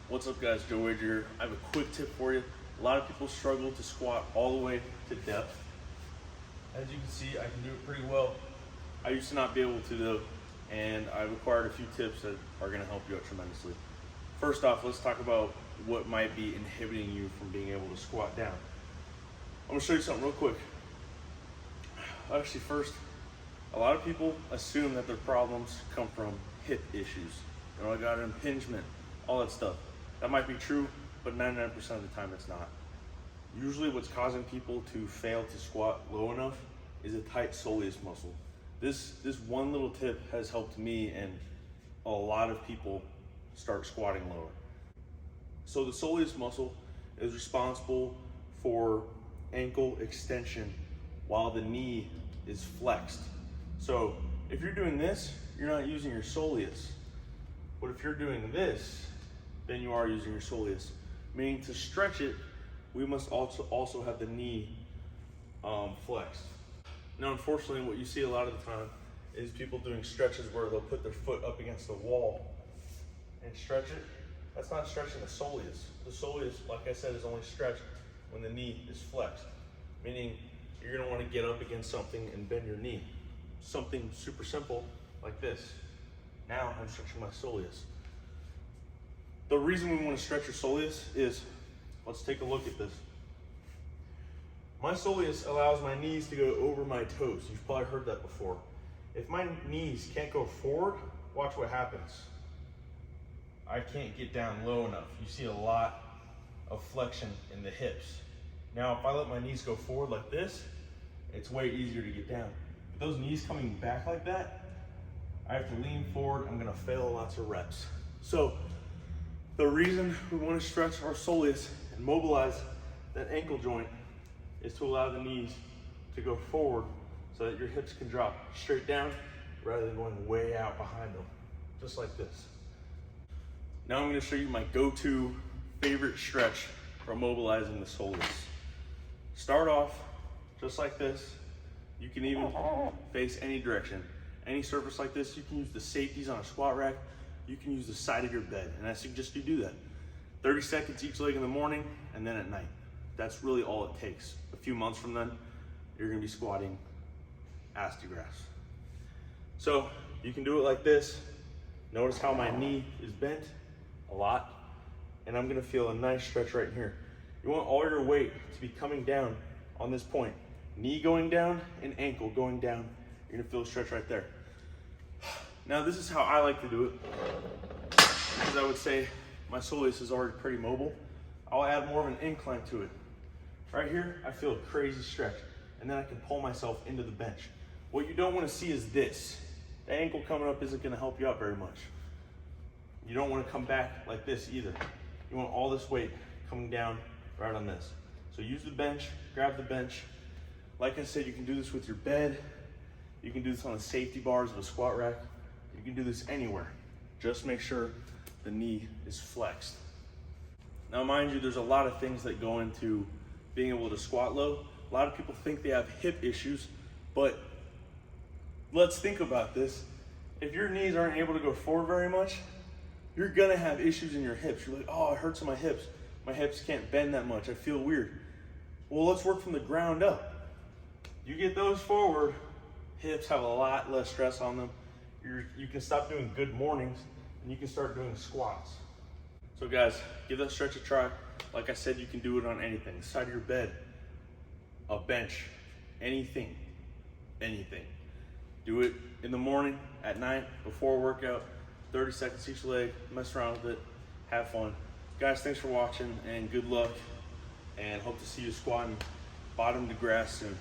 What's up guys, Joe Wager here. I have a quick tip for you. A lot of people struggle to squat all the way to depth. As you can see, I can do it pretty well. I used to not be able to though, and I've acquired a few tips that are gonna help you out tremendously. First off, let's talk about what might be inhibiting you from being able to squat down. I'm gonna show you something real quick. Actually, first, a lot of people assume that their problems come from hip issues. You know, I got an impingement, all that stuff. That might be true, but 99% of the time it's not. Usually what's causing people to fail to squat low enough is a tight soleus muscle. This one little tip has helped me and a lot of people start squatting lower. So the soleus muscle is responsible for ankle extension while the knee is flexed. So if you're doing this, you're not using your soleus. But if you're doing this, then you are using your soleus. Meaning to stretch it, we must also have the knee flexed. Now, unfortunately, what you see a lot of the time is people doing stretches where they'll put their foot up against the wall and stretch it. That's not stretching the soleus. The soleus, like I said, is only stretched when the knee is flexed. Meaning you're gonna wanna get up against something and bend your knee. Something super simple like this. Now I'm stretching my soleus. The reason we want to stretch your soleus is, let's take a look at this. My soleus allows my knees to go over my toes. You've probably heard that before. If my knees can't go forward, watch what happens. I can't get down low enough. You see a lot of flexion in the hips. Now, if I let my knees go forward like this, it's way easier to get down. But those knees coming back like that, I have to lean forward. I'm gonna fail lots of reps. So the reason we want to stretch our soleus and mobilize that ankle joint is to allow the knees to go forward so that your hips can drop straight down rather than going way out behind them, just like this. Now I'm going to show you my go-to favorite stretch for mobilizing the soleus. Start off just like this. You can even face any direction. Any surface like this, you can use the safeties on a squat rack. You can use the side of your bed, and I suggest you do that. 30 seconds each leg in the morning, and then at night. That's really all it takes. A few months from then, you're gonna be squatting ass to grass. So you can do it like this. Notice how my knee is bent a lot, and I'm gonna feel a nice stretch right here. You want all your weight to be coming down on this point. Knee going down and ankle going down. You're gonna feel a stretch right there. Now this is how I like to do it, because I would say my soleus is already pretty mobile. I'll add more of an incline to it. Right here, I feel a crazy stretch, and then I can pull myself into the bench. What you don't want to see is this. The ankle coming up isn't gonna help you out very much. You don't want to come back like this either. You want all this weight coming down right on this. So use the bench, grab the bench. Like I said, you can do this with your bed. You can do this on the safety bars of a squat rack. You can do this anywhere. Just make sure the knee is flexed. Now mind you, there's a lot of things that go into being able to squat low. A lot of people think they have hip issues, but let's think about this. If your knees aren't able to go forward very much, you're gonna have issues in your hips. You're like, oh, it hurts in my hips. My hips can't bend that much, I feel weird. Well, let's work from the ground up. You get those forward, hips have a lot less stress on them. You can stop doing good mornings and you can start doing squats. So guys, give that stretch a try. Like I said, you can do it on anything. The side of your bed, a bench, anything. Do it in the morning, at night, before a workout, 30 seconds each leg, mess around with it, have fun. Guys, thanks for watching and good luck, and hope to see you squatting bottom to grass soon.